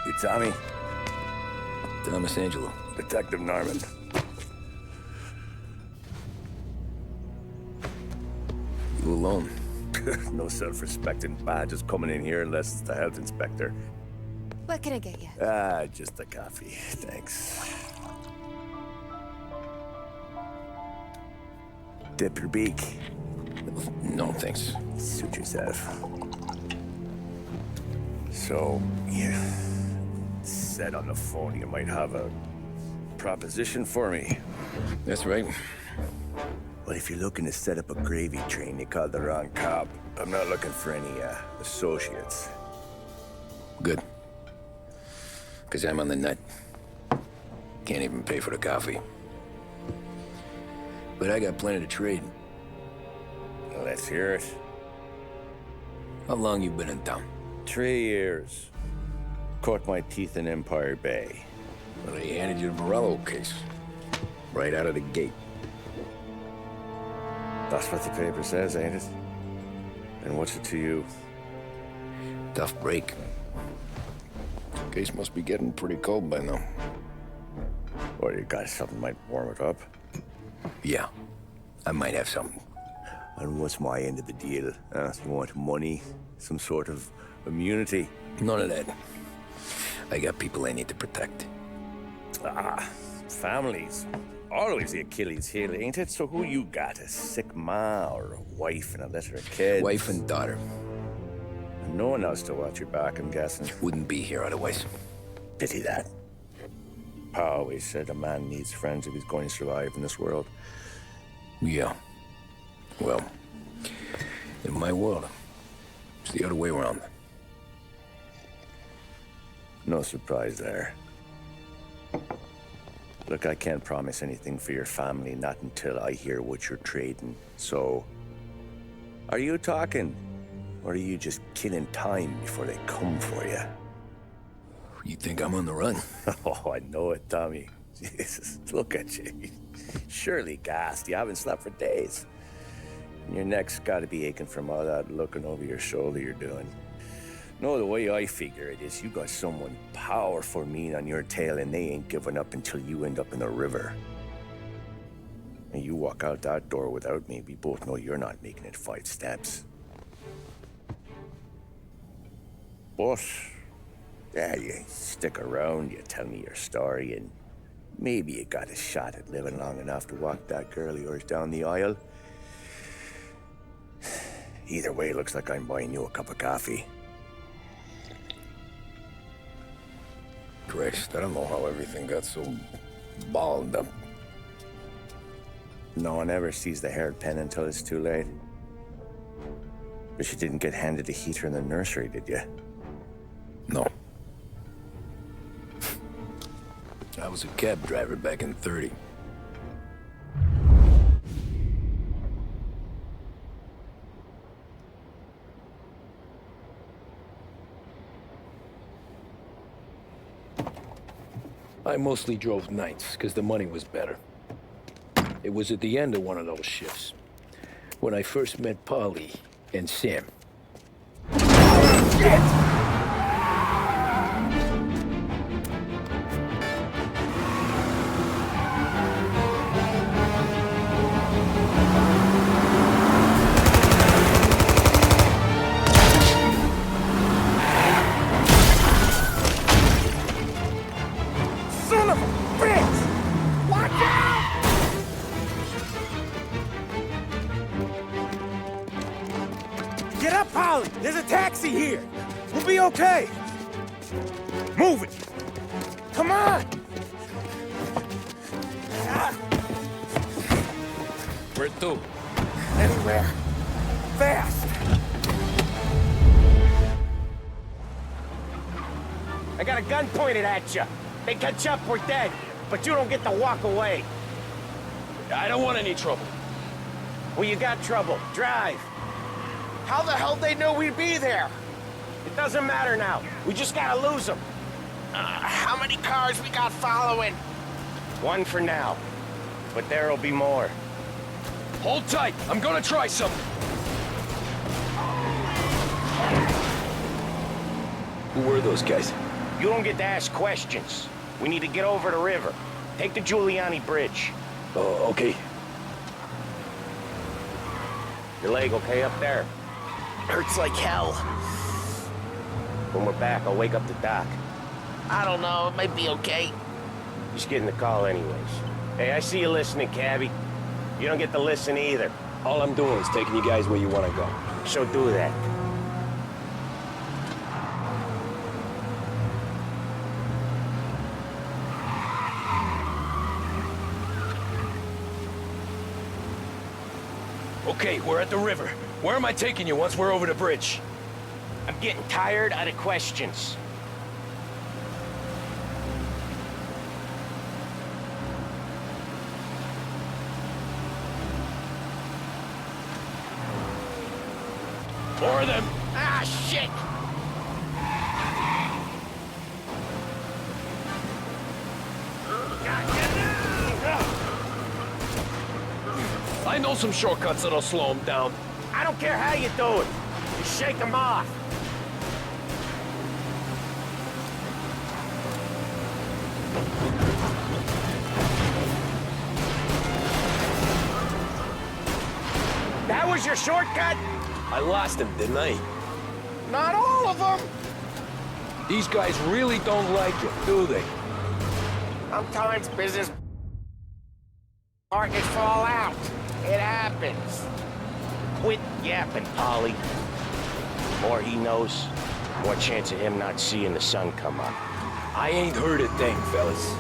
You Tommy? Thomas Angelo. Detective Norman. You alone? No self-respecting badges coming in here unless it's the health inspector. What can I get you? Just a coffee. Thanks. Dip your beak. No, thanks. Suit yourself. So, you said on the phone you might have a proposition for me. That's right. Well, if you're looking to set up a gravy train, you called the wrong cop. I'm not looking for any, associates. Good. Because I'm on the nut. Can't even pay for the coffee. But I got plenty to trade. Let's hear it. How long you been in town? 3 years. Caught my teeth in Empire Bay. Well, they handed you the Morello case. Right out of the gate. That's what the paper says, ain't it? And what's it to you? Tough break. Case must be getting pretty cold by now. Or you got something might warm it up? Yeah, I might have something. And what's my end of the deal? You want money? Some sort of immunity? None of that. I got people I need to protect. Families. Always the Achilles heel, ain't it? So who you got? A sick ma or a wife and a litter of kids? Wife and daughter. No one else to watch your back, I'm guessing. Wouldn't be here otherwise. Pity that. Pa always said a man needs friends if he's going to survive in this world. Yeah. Well, in my world, it's the other way around. No surprise there. Look, I can't promise anything for your family, not until I hear what you're trading. So, are you talking? Or are you just killing time before they come for you? You think I'm on the run? Oh, I know it, Tommy. Jesus, look at you. Surely gassed. You haven't slept for days. And your neck's got to be aching from all that looking over your shoulder you're doing. No, the way I figure it is you got someone powerful mean on your tail and they ain't giving up until you end up in the river. And you walk out that door without me, we both know you're not making it 5 steps. But, yeah, you stick around, you tell me your story, and maybe you got a shot at living long enough to walk that girl of yours down the aisle. Either way, it looks like I'm buying you a cup of coffee. Christ, I don't know how everything got so balled up. No one ever sees the haired pen until it's too late. But you didn't get handed a heater in the nursery, did you? No. I was a cab driver back in '30. I mostly drove nights, because the money was better. It was at the end of one of those shifts, when I first met Polly and Sam. Shit! Get up, Polly! There's a taxi here! We'll be okay! Move it! Come on! Where to? Anywhere! Fast! I got a gun pointed at you. They catch up, we're dead. But you don't get to walk away. I don't want any trouble. Well, you got trouble. Drive. How the hell they know we'd be there? It doesn't matter now. We just gotta lose them. How many cars we got following? 1 for now. But there'll be more. Hold tight. I'm gonna try something. Who were those guys? You don't get to ask questions. We need to get over the river. Take the Giuliani Bridge. Oh, okay. Your leg okay up there? Hurts like hell. When we're back, I'll wake up the doc. I don't know, it might be okay. Just getting the call anyways. Hey, I see you listening, cabbie. You don't get to listen either. All I'm doing is taking you guys where you want to go. So do that. Okay, we're at the river. Where am I taking you once we're over the bridge? I'm getting tired of the questions. More of them. Ah, shit! I know some shortcuts that'll slow them down. I don't care how you do it. Just shake them off. That was your shortcut? I lost him, didn't I? Not all of them. These guys really don't like it, do they? Sometimes business partners fall out. It happens. Quit yapping, Polly. The more he knows, the more chance of him not seeing the sun come up. I ain't heard a thing, fellas.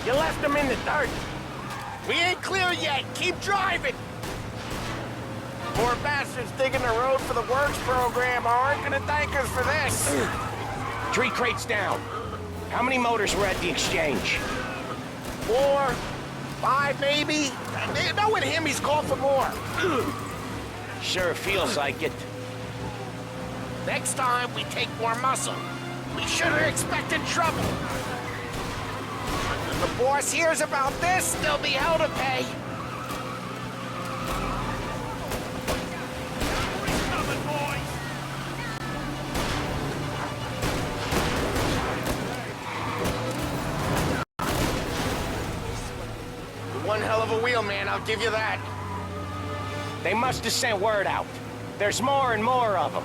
You left him in the dirt. We ain't clear yet, keep driving! Poor bastards digging the road for the works program aren't gonna thank us for this. 3 crates down. How many motors were at the exchange? 4, 5 maybe? Knowing him, he's called for more. Sure feels like it. Next time, we take more muscle. We should have expected trouble. If the boss hears about this, there'll be hell to pay. One hell of a wheel, man, I'll give you that. They must have sent word out. There's more and more of them.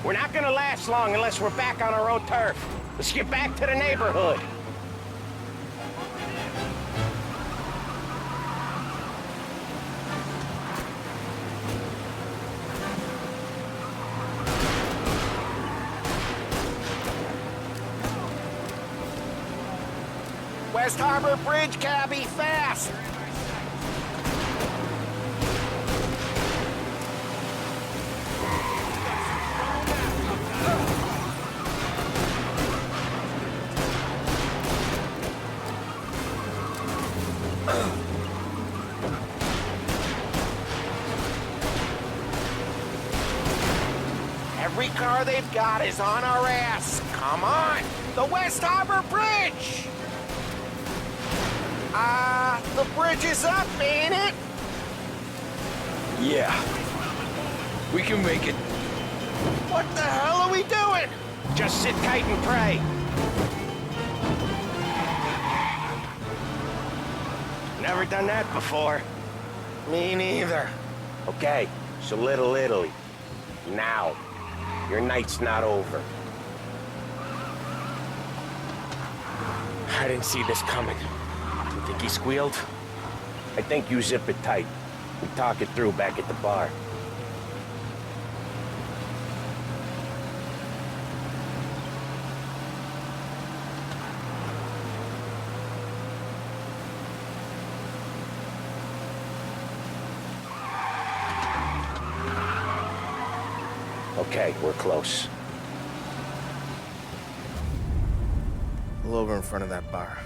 We're not gonna last long unless we're back on our own turf. Let's get back to the neighborhood. West Harbor Bridge, cabbie, fast! Every car they've got is on our ass. Come on! The West Harbor Bridge! The bridge is up, ain't it? Yeah. We can make it. What the hell are we doing? Just sit tight and pray. Never done that before. Me neither. Okay, so Little Italy. Now. Your night's not over. I didn't see this coming. You think he squealed? I think you zip it tight. We talk it through back at the bar. Okay, we're close. Pull over in front of that bar.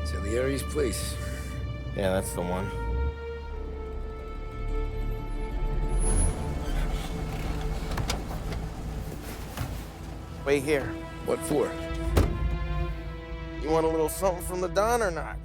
Salieri's place. Yeah, that's the one. Wait here. What for? You want a little something from the Don or not?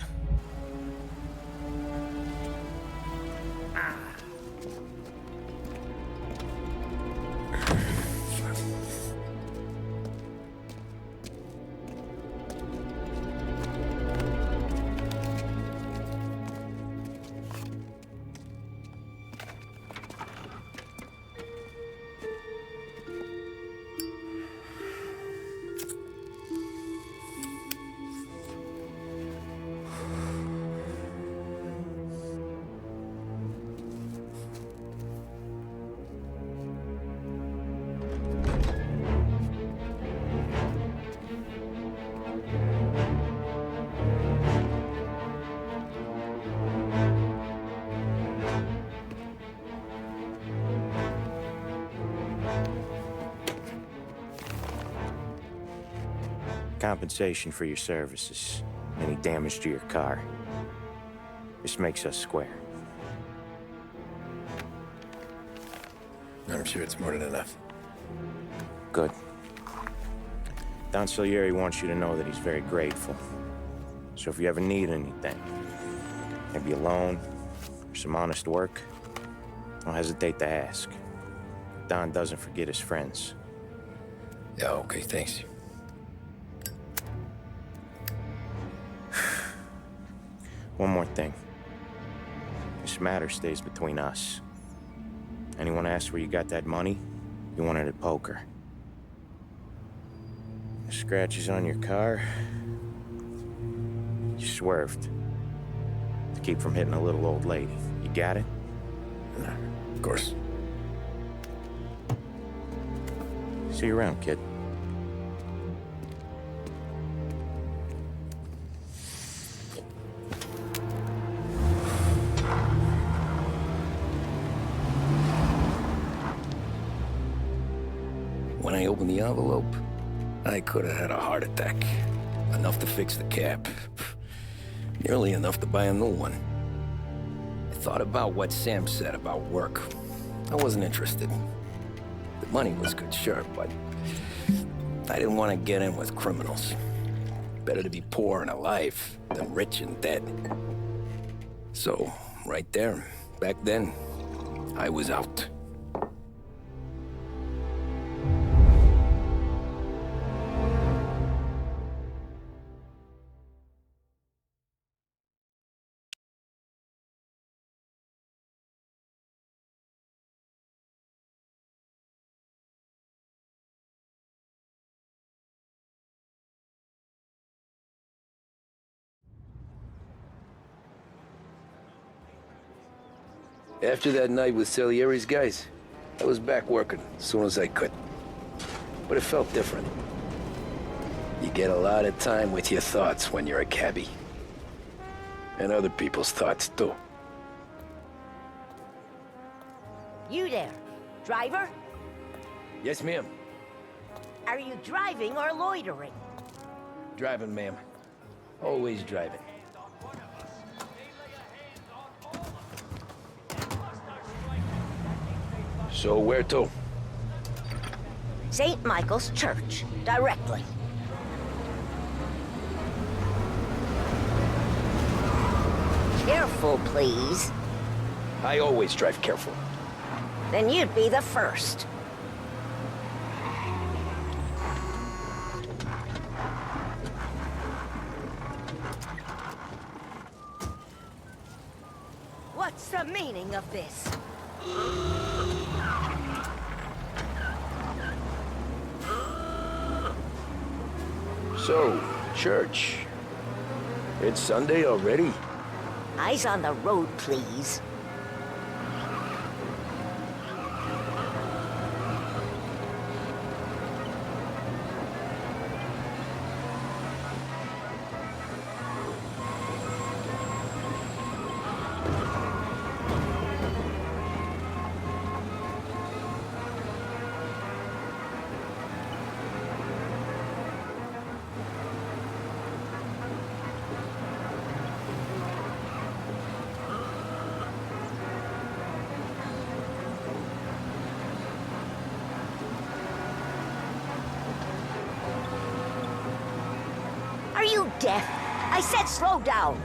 compensation for your services. Any damage to your car. This makes us square. I'm sure it's more than enough. Good. Don Salieri wants you to know that he's very grateful. So if you ever need anything, maybe a loan or some honest work, don't hesitate to ask. Don doesn't forget his friends. Yeah, okay, thanks. One more thing. This matter stays between us. Anyone asks where you got that money, you won it at poker. The scratches on your car, you swerved to keep from hitting a little old lady. You got it? Of course. See you around, kid. When I opened the envelope, I could have had a heart attack. Enough to fix the cap. Nearly enough to buy a new one. I thought about what Sam said about work. I wasn't interested. The money was good, sure, but I didn't want to get in with criminals. Better to be poor and alive than rich and dead. So, right there, back then, I was out. After that night with Salieri's guys, I was back working as soon as I could. But it felt different. You get a lot of time with your thoughts when you're a cabbie. And other people's thoughts, too. You there, driver? Yes, ma'am. Are you driving or loitering? Driving, ma'am. Always driving. So where to? St. Michael's Church, directly. Careful, please. I always drive careful. Then you'd be the first. What's the meaning of this? So, church. It's Sunday already? Eyes on the road, please. Are you deaf? I said slow down.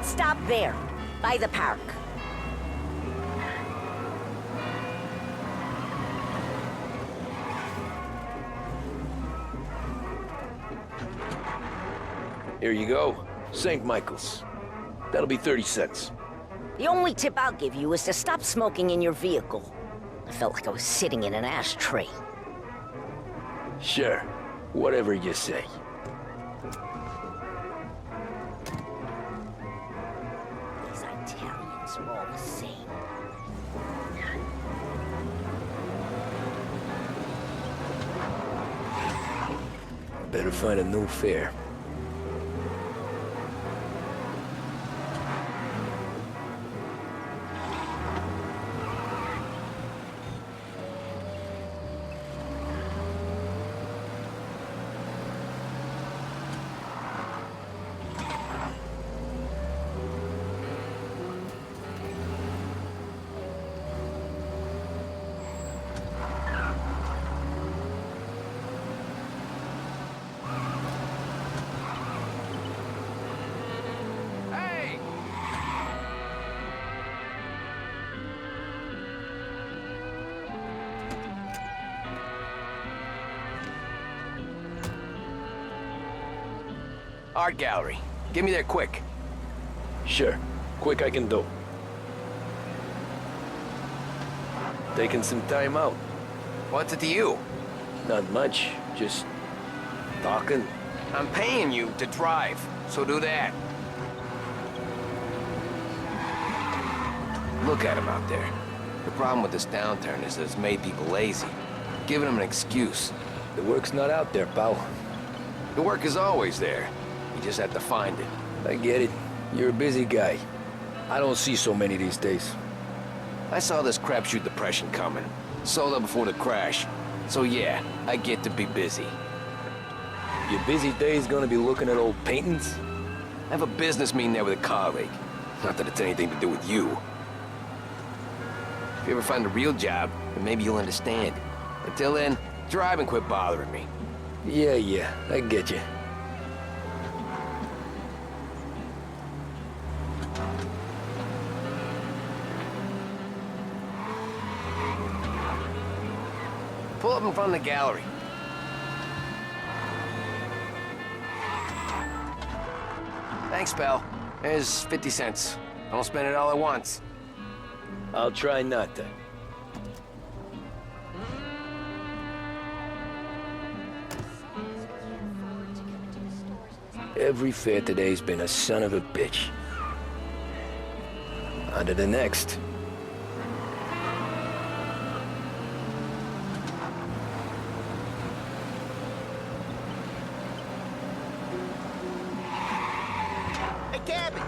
Stop there, by the park. Here you go. St. Michael's. That'll be 30 cents. The only tip I'll give you is to stop smoking in your vehicle. I felt like I was sitting in an ashtray. Sure. Whatever you say. These Italians are all the same. Better find a new fare. Art gallery. Get me there quick. Sure. Quick I can do. Taking some time out. What's it to you? Not much. Just talking. I'm paying you to drive, so do that. Look at him out there. The problem with this downturn is that it's made people lazy. Giving them an excuse. The work's not out there, pal. The work is always there. You just have to find it. I get it. You're a busy guy. I don't see so many these days. I saw this crapshoot depression coming. Sold up before the crash. So yeah, I get to be busy. Your busy day's gonna be looking at old paintings? I have a business meeting there with a colleague. Not that it's anything to do with you. If you ever find a real job, then maybe you'll understand. Until then, drive and quit bothering me. Yeah, I get you. Pull up in front of the gallery. Thanks, pal. There's 50 cents. I don't spend it all at once. I'll try not to. Every fare today's been a son of a bitch. On to the next. Hey, Cabby!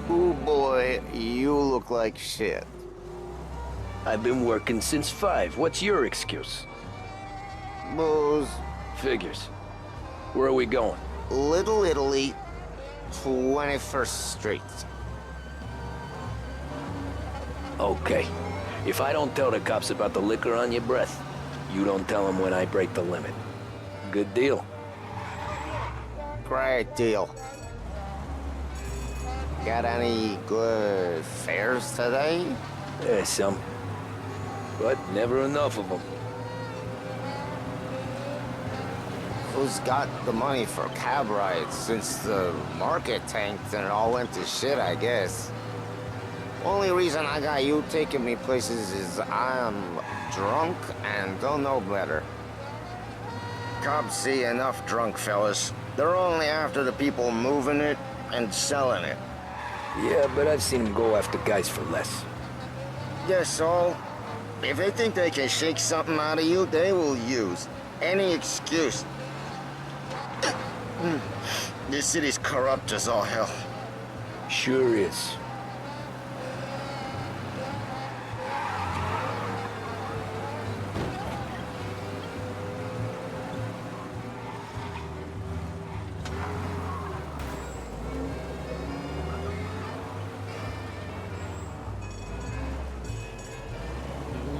Oh boy, you look like shit. I've been working since 5. What's your excuse? Booze. Figures. Where are we going? Little Italy, 21st Street. Okay. If I don't tell the cops about the liquor on your breath, you don't tell them when I break the limit. Good deal. Great deal. Got any good fares today? Yeah, some. But never enough of them. Who's got the money for cab rides since the market tanked and it all went to shit, I guess? Only reason I got you taking me places is I'm drunk and don't know better. Cops see enough drunk fellas. They're only after the people moving it and selling it. Yeah, but I've seen them go after guys for less. Yes, so if they think they can shake something out of you, they will use any excuse. This city's corrupt as all hell. Sure is.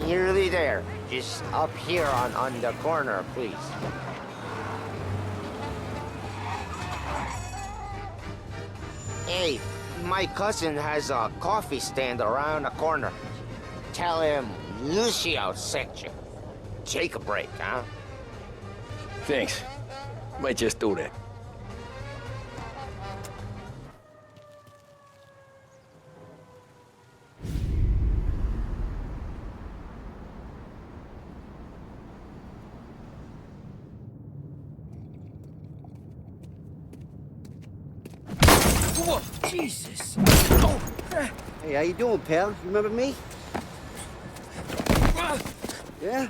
Nearly there. Just up here on the corner, please. Hey, my cousin has a coffee stand around the corner. Tell him Lucio sent you. Take a break, huh? Thanks. Might just do that. Whoa, Jesus! Oh. Hey, how you doing, pal? You remember me? Yeah?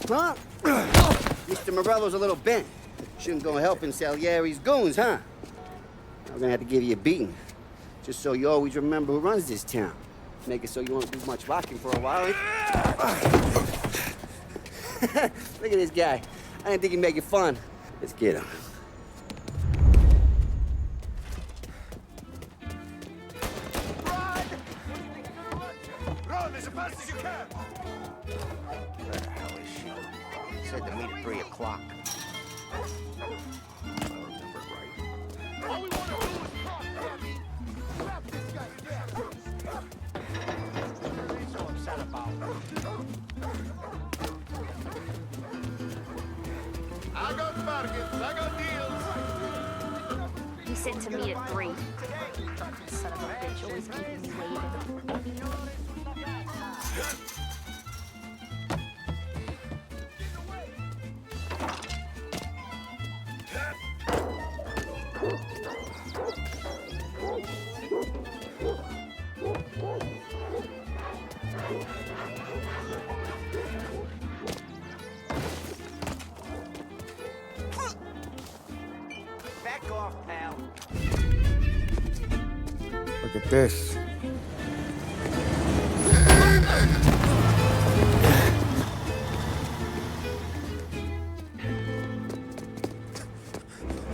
Huh? Mr. Morello's a little bent. Shouldn't go helping Salieri's goons, huh? I'm gonna have to give you a beating. Just so you always remember who runs this town. Make it so you won't do much rocking for a while. Look at this guy. I didn't think he'd make it fun. Let's get him. Run! Run as fast as you can! Where the hell is she? Said to meet at 3 o'clock. said to meet at 3. Son of a bitch, always keeping me waiting. Back off, pal. Look at this.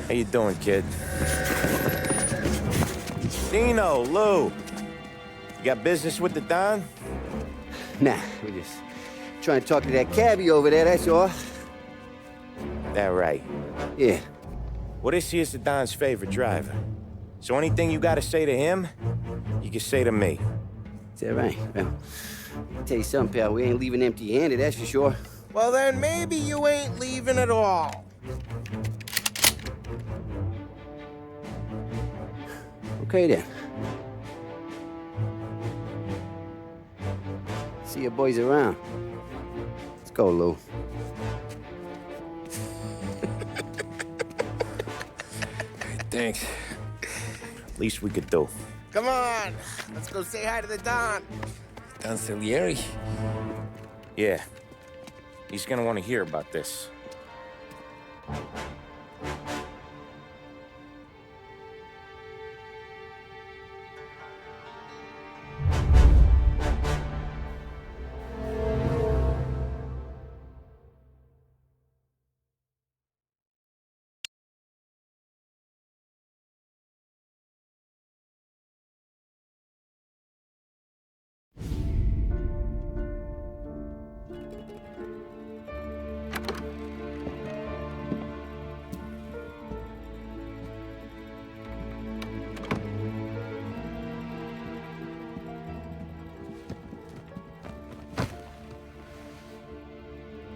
How you doing, kid? Dino, Lou. You got business with the Don? Nah, we're just trying to talk to that cabbie over there, that's all. That right. Yeah. Well, this here's the Don's favorite driver. So anything you gotta say to him, you can say to me. Is that right? Well, I'll tell you something, pal. We ain't leaving empty-handed, that's for sure. Well, then maybe you ain't leaving at all. Okay, then. See your boys around. Let's go, Lou. Thanks. Least we could do. Come on, let's go say hi to the Don. Don Salieri? Yeah. He's gonna want to hear about this.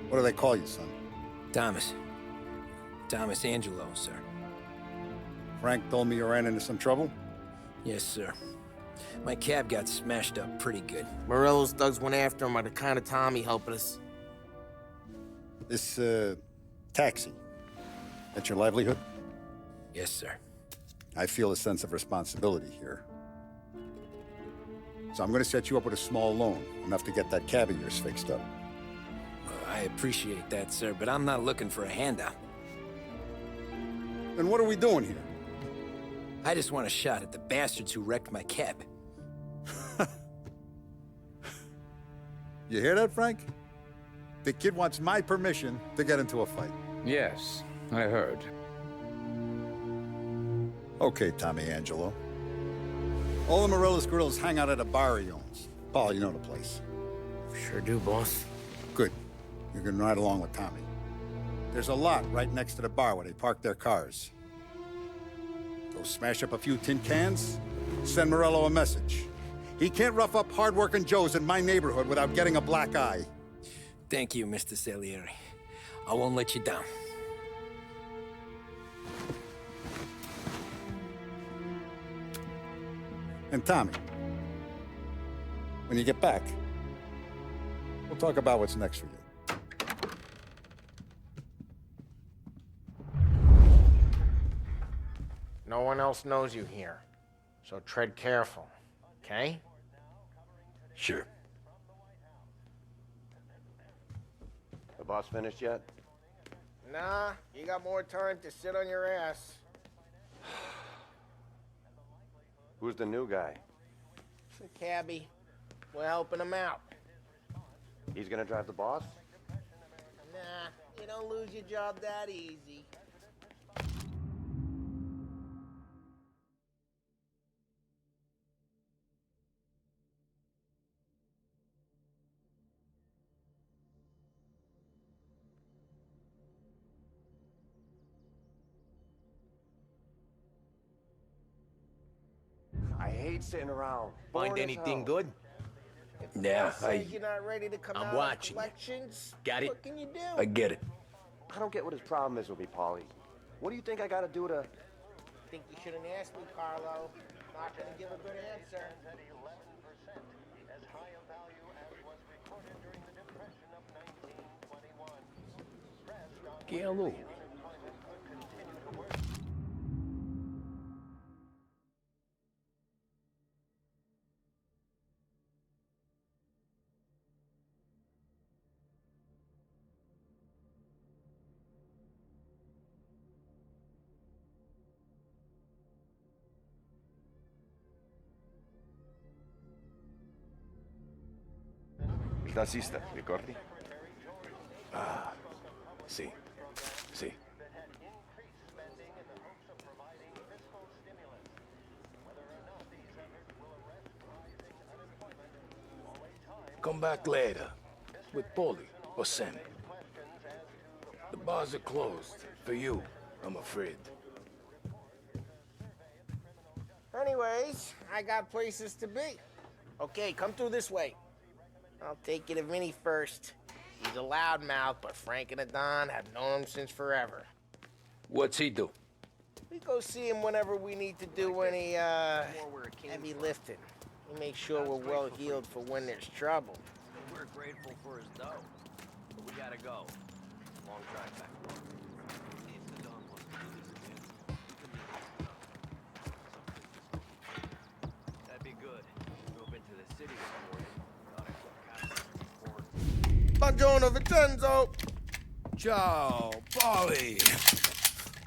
What do they call you, son? Thomas. Thomas Angelo, sir. Frank told me you ran into some trouble? Yes, sir. My cab got smashed up pretty good. Morello's thugs went after him on account of Tommy helping us. This, taxi, that's your livelihood? Yes, sir. I feel a sense of responsibility here. So I'm gonna set you up with a small loan, enough to get that cab of yours fixed up. I appreciate that, sir, but I'm not looking for a handout. Then what are we doing here? I just want a shot at the bastards who wrecked my cab. You hear that, Frank? The kid wants my permission to get into a fight. Yes, I heard. Okay, Tommy Angelo. All the Morello's girls hang out at a bar he owns. Paul, you know the place. Sure do, boss. Good. You can ride along with Tommy. There's a lot right next to the bar where they park their cars. Go smash up a few tin cans, send Morello a message. He can't rough up hard-working Joes in my neighborhood without getting a black eye. Thank you, Mr. Salieri. I won't let you down. And Tommy, when you get back, we'll talk about what's next for you. No one else knows you here, so tread careful, okay? Sure. The boss finished yet? Nah, you got more time to sit on your ass. Who's the new guy? The cabbie. We're helping him out. He's gonna drive the boss? Nah, you don't lose your job that easy. I hate sitting around. Find anything good? Yeah, You're not ready to come I'm out watching you. collections? Got it? What can you do? I get it. I don't get what his problem is with me, Paulie. What do you think I gotta do to... think you shouldn't ask me, Carlo. Not gonna give a good answer. Que alô? Il tassista, ricordi? Ah, sì, sì. Come back later, with Paulie or Sam. The bars are closed, for you, I'm afraid. Anyways, I got places to be. Okay, come through this way. I'll take you to Vinny first. He's a loudmouth, but Frank and the Don have known him since forever. What's he do? We go see him whenever we need to do any, heavy lifting. He makes sure we're well healed for when there's trouble. We're grateful for his dough, but we gotta go. Long drive back. That'd be good. Move into the city Buongiorno, Vincenzo! Ciao, Polly.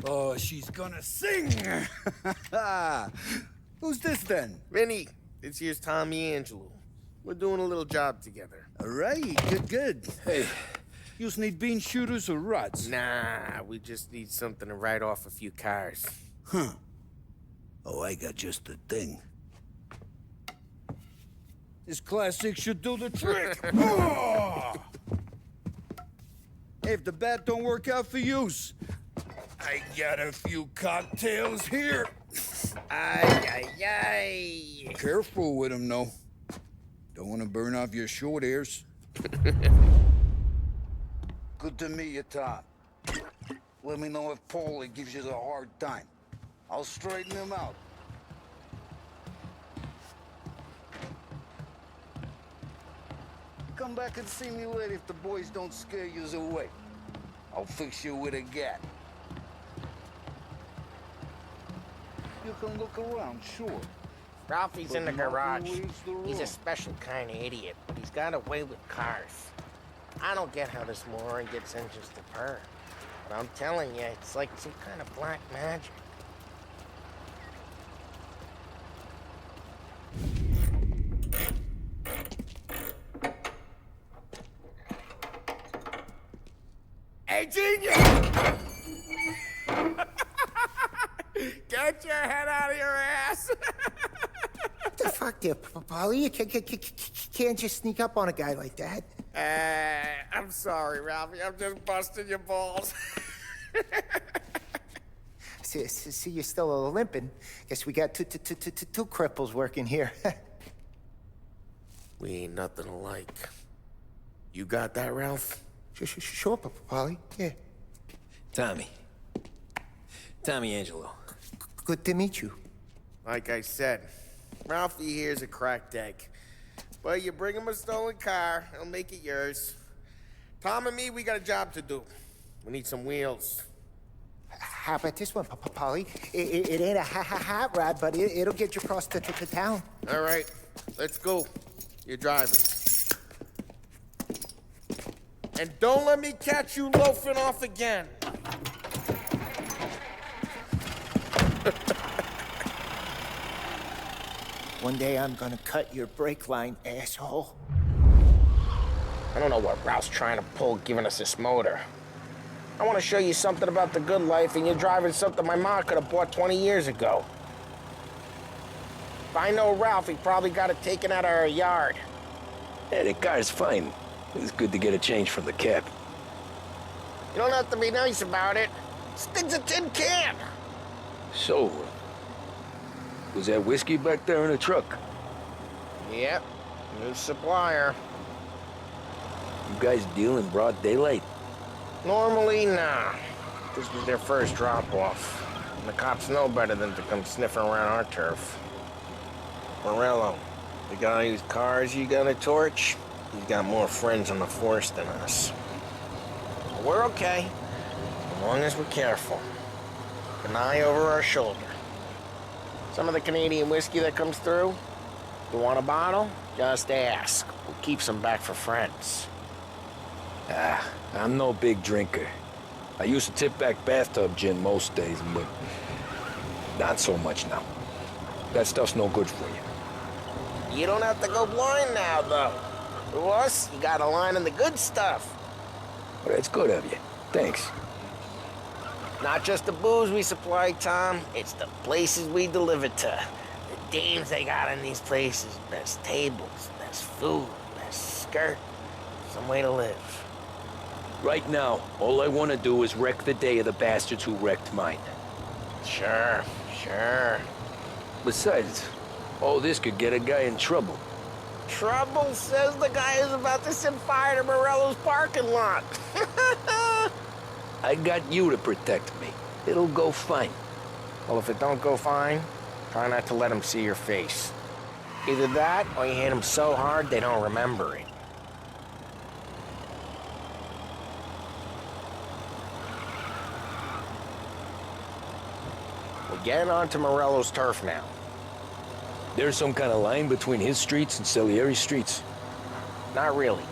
Oh, she's gonna sing. Who's this then? Vinny, this here's Tommy Angelo. We're doing a little job together. All right, good. Hey, you need bean shooters or rods? Nah, we just need something to write off a few cars. Huh. Oh, I got just the thing. This classic should do the trick. Oh! Hey, if the bat don't work out for yous, I got a few cocktails here. Ay. Careful with them, though. Don't want to burn off your short hairs. Good to meet you, Tom. Let me know if Paulie gives you the hard time. I'll straighten him out. Come back and see me later if the boys don't scare yous away. I'll fix you with a gat. You can look around, sure. Ralphie's in the garage. He's a special kind of idiot, but he's got a way with cars. I don't get how this moron gets engines to purr. But I'm telling you, it's like some kind of black magic. Hey, genius! Get your head out of your ass! What the fuck there, Polly? You can't just sneak up on a guy like that. I'm sorry, Ralphie. I'm just busting your balls. See, you're still limping. Guess we got two cripples working here. We ain't nothing alike. You got that, Ralph? Sure, Polly. Yeah. Tommy Angelo. Good to meet you. Like I said, Ralphie here's a cracked egg. But you bring him a stolen car, he'll make it yours. Tom and me, we got a job to do. We need some wheels. How about this one, Polly? It ain't a hot rod, but it'll get you across to town. All right, let's go. You're driving. And don't let me catch you loafing off again. One day I'm gonna cut your brake line, asshole. I don't know what Ralph's trying to pull giving us this motor. I want to show you something about the good life, and you're driving something my mom could have bought 20 years ago. If I know Ralph, he probably got it taken out of our yard. Yeah, the car's fine. It's good to get a change from the cab. You don't have to be nice about it. This thing's a tin can. So, was that whiskey back there in the truck? Yep, new supplier. You guys deal in broad daylight? Normally, nah. This was their first drop-off. And the cops know better than to come sniffing around our turf. Morello, the guy whose cars you got a torch, he's got more friends on the force than us. But we're okay, as long as we're careful. An eye over our shoulder. Some of the Canadian whiskey that comes through, you want a bottle? Just ask. We'll keep some back for friends. I'm no big drinker. I used to tip back bathtub gin most days, but not so much now. That stuff's no good for you. You don't have to go blind now, though. To us, you got a line in the good stuff. Well, that's good of you. Thanks. Not just the booze we supply, Tom. It's the places we deliver to. The dames they got in these places. Best tables, best food, best skirt. Some way to live. Right now, all I want to do is wreck the day of the bastards who wrecked mine. Sure. Besides, all this could get a guy in trouble. Trouble says the guy is about to set fire to Morello's parking lot. I got you to protect me. It'll go fine. Well, if it don't go fine, try not to let them see your face. Either that, or you hit them so hard they don't remember it. We're getting onto Morello's turf now. There's some kind of line between his streets and Salieri's streets? Not really.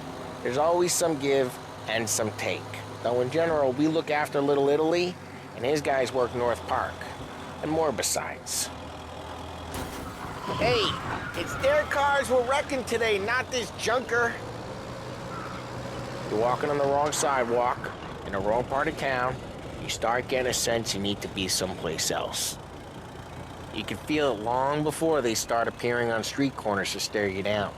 There's always some give and some take. Though in general, we look after Little Italy, and his guys work North Park. And more besides. Hey, it's their cars we're wrecking today, not this junker. You're walking on the wrong sidewalk, in the wrong part of town. You start getting a sense you need to be someplace else. You can feel it long before they start appearing on street corners to stare you down.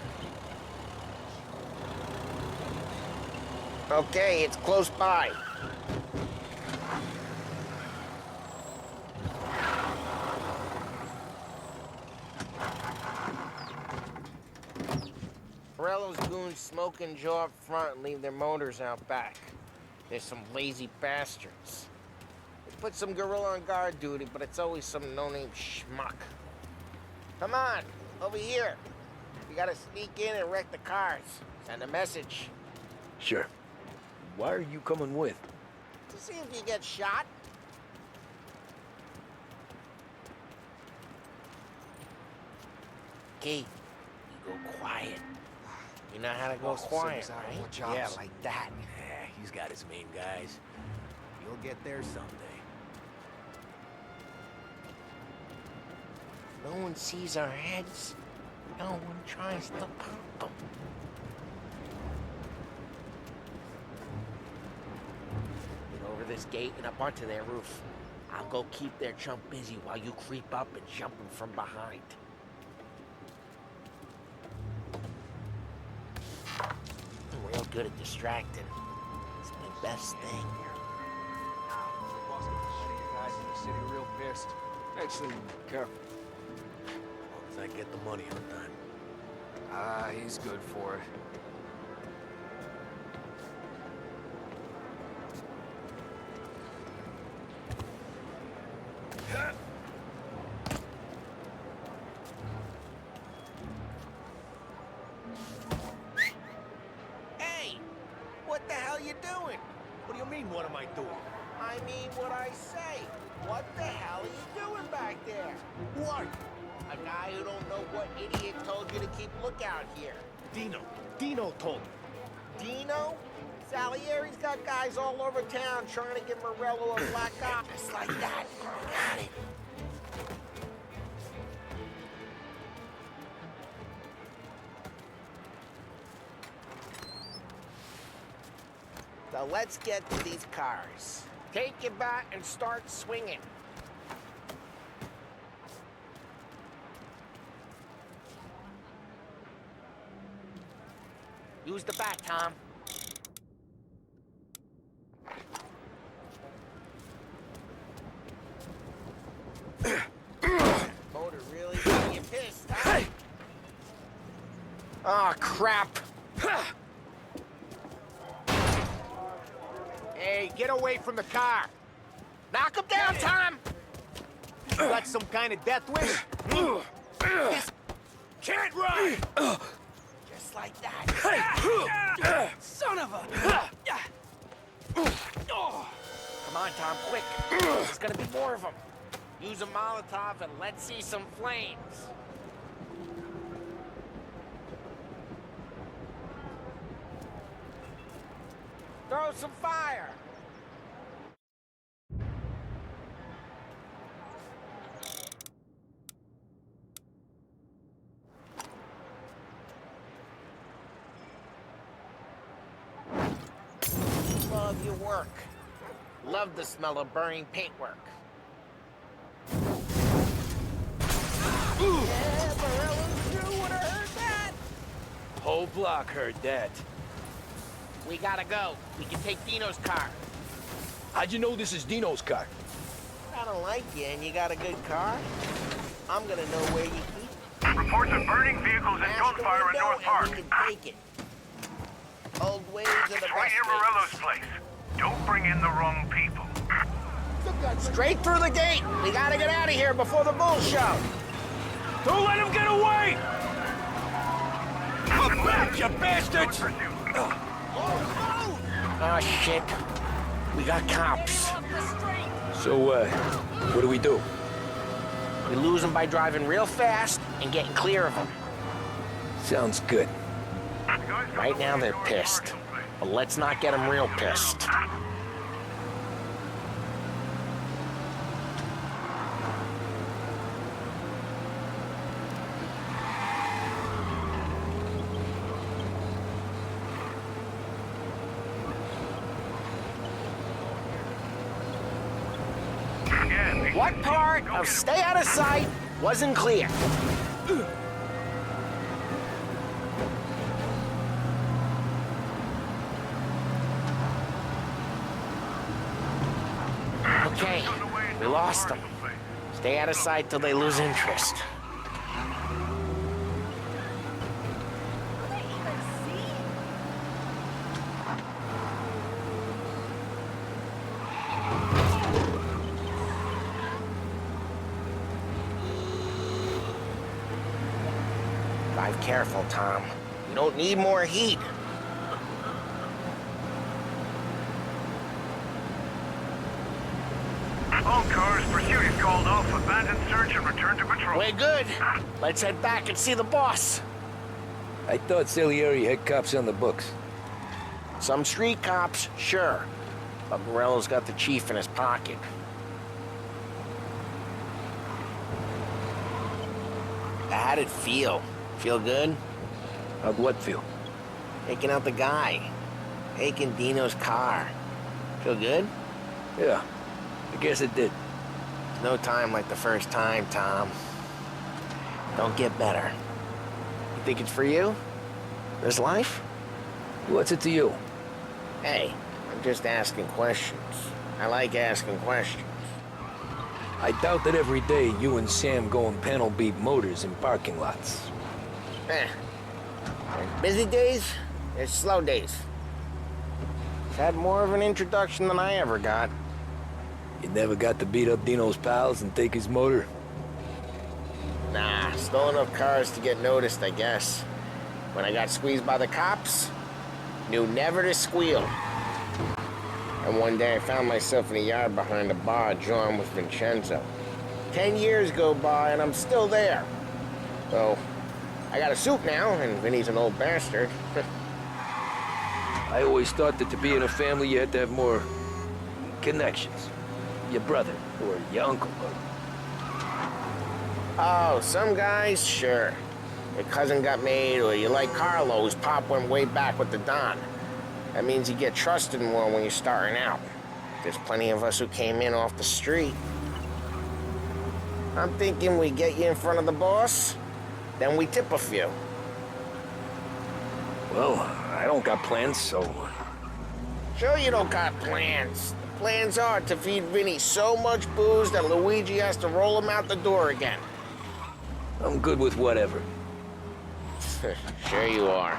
Okay, it's close by. Morello's goons smoke and jaw up front and leave their motors out back. There's some lazy bastards. They put some gorilla on guard duty, but it's always some no-name schmuck. Come on, over here. We gotta sneak in and wreck the cars. Send a message. Sure. Why are you coming with? To see if you get shot. Okay, you go quiet. You know how to go quiet, right? Yeah, like that. Yeah, he's got his main guys. You'll get there someday. No one sees our heads. No one tries to pop them. Get over this gate and up onto their roof. I'll go keep their chump busy while you creep up and jump him from behind. I'm real good at distracting. It's my best thing. Guys in the city real pissed. Actually, careful. As long as I get the money on time. He's good for it. Hey! What the hell you doing? What do you mean, what am I doing? I mean what I say. What the hell are you doing back there? What? A guy who don't know what idiot told you to keep lookout here. Dino told me. Dino? Salieri's got guys all over town trying to get Morello a black eye. Just like that. Got it. So let's get to these cars. Take your bat and start swinging. Use the bat, Tom. Motor really got you pissed, huh? Oh, crap. Hey, get away from the car. Knock him down, Tom! Got some kind of death wish? This can't run! Just like that. Son of a... Come on, Tom, quick. There's gonna be more of them. Use a Molotov and let's see some flames. Throw some fire! Love your work. Love the smell of burning paintwork. Yeah, Morello's crew would have heard that. Whole block heard that. We gotta go. We can take Dino's car. How'd you know this is Dino's car? I don't like you and you got a good car. I'm gonna know where you keep it. Reports of burning vehicles and gunfire in North Park. We can take it. Old ways are the It's best right near ways. Morello's place. Don't bring in the wrong people. Straight through the gate. We gotta get out of here before the bull show. Don't let him get away! Come back, you bastards! Oh, shit. We got cops. So, what do we do? We lose them by driving real fast and getting clear of them. Sounds good. Right now they're pissed. But let's not get them real pissed. What part of stay out of sight wasn't clear? Okay, we lost them. Stay out of sight till they lose interest. Drive careful, Tom. You don't need more heat. All cars, pursuit is called off, abandon search and return to patrol. We're good. Let's head back and see the boss. I thought Salieri had cops on the books. Some street cops, sure. But Morello's got the chief in his pocket. How'd it feel? Feel good? How'd what feel? Taking out the guy. Taking Dino's car. Feel good? Yeah, I guess it did. No time like the first time, Tom. Don't get better. You think it's for you? This life? What's it to you? Hey, I'm just asking questions. I like asking questions. I doubt that every day you and Sam go and panel beat motors in parking lots. There's busy days, there's slow days. It's had more of an introduction than I ever got. You never got to beat up Dino's pals and take his motor? Nah, stole enough cars to get noticed, I guess. When I got squeezed by the cops, knew never to squeal. And one day I found myself in a yard behind a bar drawn with Vincenzo. 10 years go by and I'm still there. So, I got a suit now, and Vinny's an old bastard. I always thought that to be in a family you had to have more connections. Your brother, or your uncle, or... Oh, some guys, sure. Your cousin got made, or you like Carlo, whose pop went way back with the Don. That means you get trusted more when you're starting out. There's plenty of us who came in off the street. I'm thinking we get you in front of the boss, then we tip a few. Well, I don't got plans, so... Sure you don't got plans. The plans are to feed Vinny so much booze that Luigi has to roll him out the door again. I'm good with whatever. Sure you are.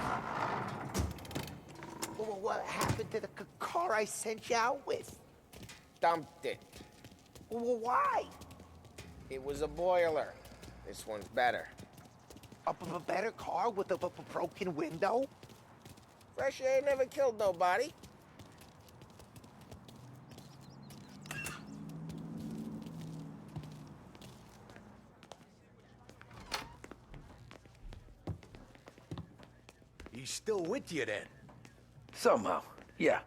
What happened to the car I sent you out with? Dumped it. Why? It was a boiler. This one's better. A better car with a broken window? Fresh air never killed nobody. He's still with you then? Somehow, yeah.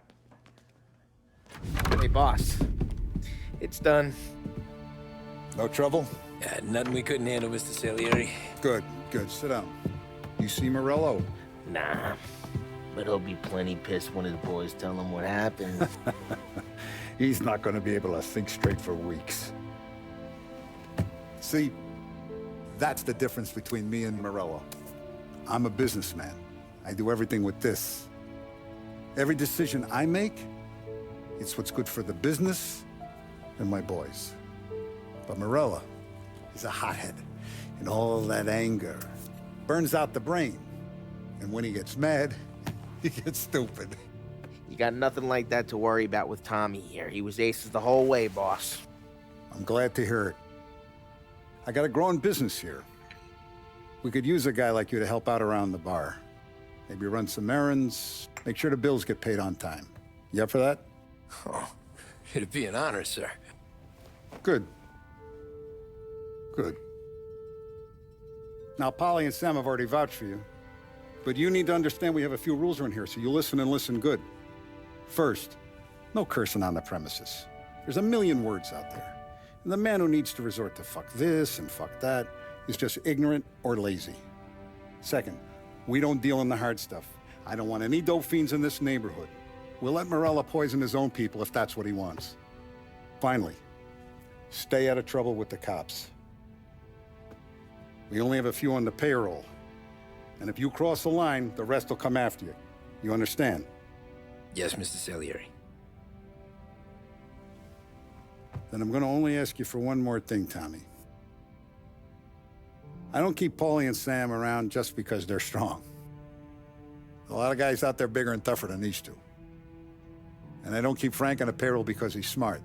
Hey, boss. It's done. No trouble? Nothing we couldn't handle, Mr. Salieri. Good, good. Sit down. You see Morello? Nah. But he'll be plenty pissed when his boys tell him what happened. He's not going to be able to think straight for weeks. See, that's the difference between me and Morello. I'm a businessman. I do everything with this. Every decision I make, it's what's good for the business and my boys. But Morello, he's a hothead. And all that anger burns out the brain. And when he gets mad, he gets stupid. You got nothing like that to worry about with Tommy here. He was aces the whole way, boss. I'm glad to hear it. I got a growing business here. We could use a guy like you to help out around the bar. Maybe run some errands, make sure the bills get paid on time. You up for that? Oh, it'd be an honor, sir. Good. Good. Now, Polly and Sam have already vouched for you. But you need to understand we have a few rules around here, so you listen and listen good. First, no cursing on the premises. There's a million words out there. And the man who needs to resort to fuck this and fuck that is just ignorant or lazy. Second, we don't deal in the hard stuff. I don't want any dope fiends in this neighborhood. We'll let Morello poison his own people if that's what he wants. Finally, stay out of trouble with the cops. We only have a few on the payroll. And if you cross the line, the rest will come after you. You understand? Yes, Mr. Salieri. Then I'm going to only ask you for one more thing, Tommy. I don't keep Paulie and Sam around just because they're strong. A lot of guys out there bigger and tougher than these two. And I don't keep Frank on the payroll because he's smart.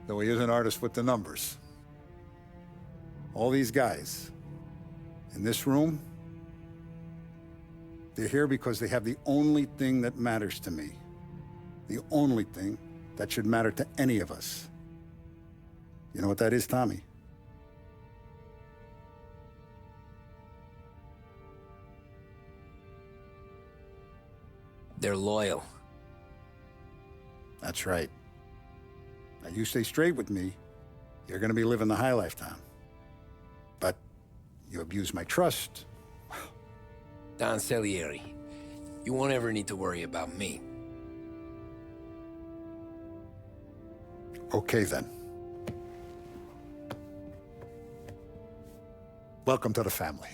Though he is an artist with the numbers. All these guys in this room, they're here because they have the only thing that matters to me. The only thing that should matter to any of us. You know what that is, Tommy? They're loyal. That's right. Now, you stay straight with me, you're gonna be living the high life, Tom. But you abuse my trust. Don Salieri, you won't ever need to worry about me. Okay, then. Welcome to the family.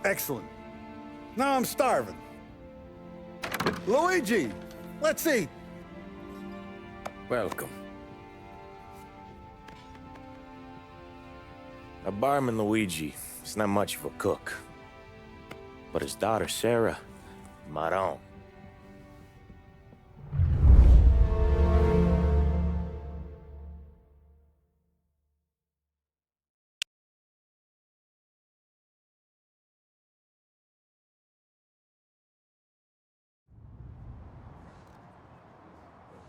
Excellent. Now I'm starving. Luigi, let's eat. Welcome. A barman Luigi is not much of a cook. But his daughter Sarah, Maron.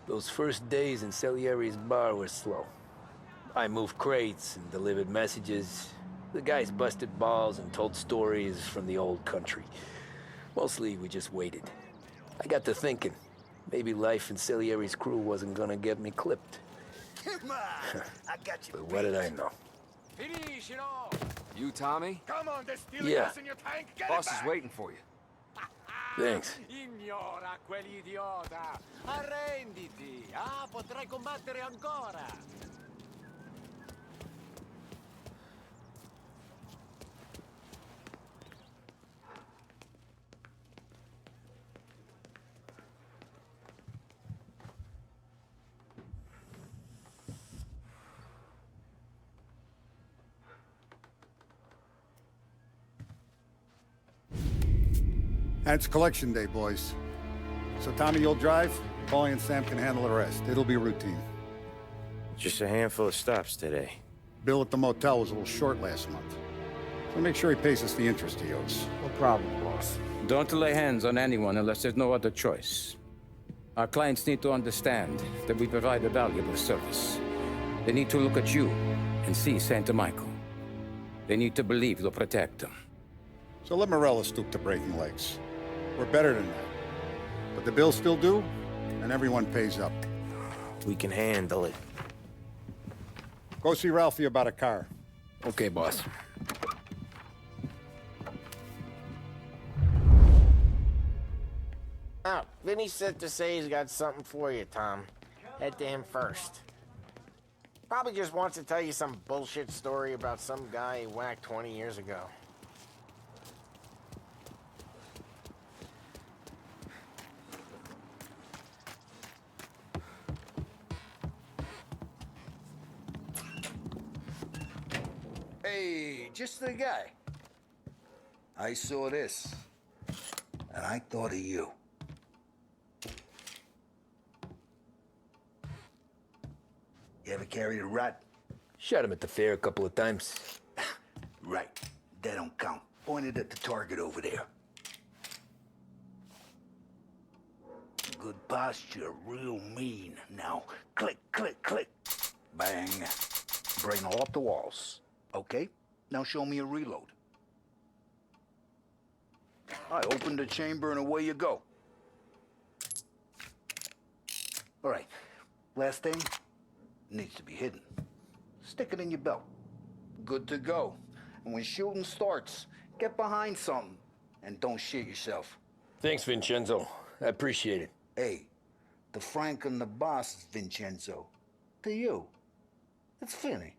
Those first days in Salieri's bar were slow. I moved crates and delivered messages. The guys busted balls and told stories from the old country. Mostly, we just waited. I got to thinking, maybe life in Salieri's crew wasn't gonna get me clipped. Come on, I got you. But what did I know? You, Tommy? Come on, there's still Yeah. gas in your tank. Get Boss it is back. waiting for you. Thanks. Ignora quell'idiota! Arrenditi! Ah, potrai combattere ancora! And it's collection day, boys. So Tommy, you'll drive, Paulie and Sam can handle the rest. It'll be routine. Just a handful of stops today. Bill at the motel was a little short last month. So make sure he pays us the interest he owes. No problem, boss. Don't lay hands on anyone unless there's no other choice. Our clients need to understand that we provide a valuable service. They need to look at you and see Santa Michael. They need to believe you'll protect them. So let Morella stoop to breaking legs. We're better than that. But the bills still due, and everyone pays up. We can handle it. Go see Ralphie about a car. Okay, boss. Oh, Vinny said to say he's got something for you, Tom. Head to him first. Probably just wants to tell you some bullshit story about some guy he whacked 20 years ago. Hey, just the guy. I saw this, and I thought of you. You ever carried a rat? Shot him at the fair a couple of times. Right. That don't count. Pointed at the target over there. Good posture, real mean. Now, click, click, click. Bang. Brain all up the walls. Okay, now show me a reload. I open the chamber and away you go. All right, last thing needs to be hidden. Stick it in your belt. Good to go. And when shooting starts, get behind something and don't shit yourself. Thanks, Vincenzo. I appreciate it. Hey, the Frank and the boss is Vincenzo. To you, it's Finny.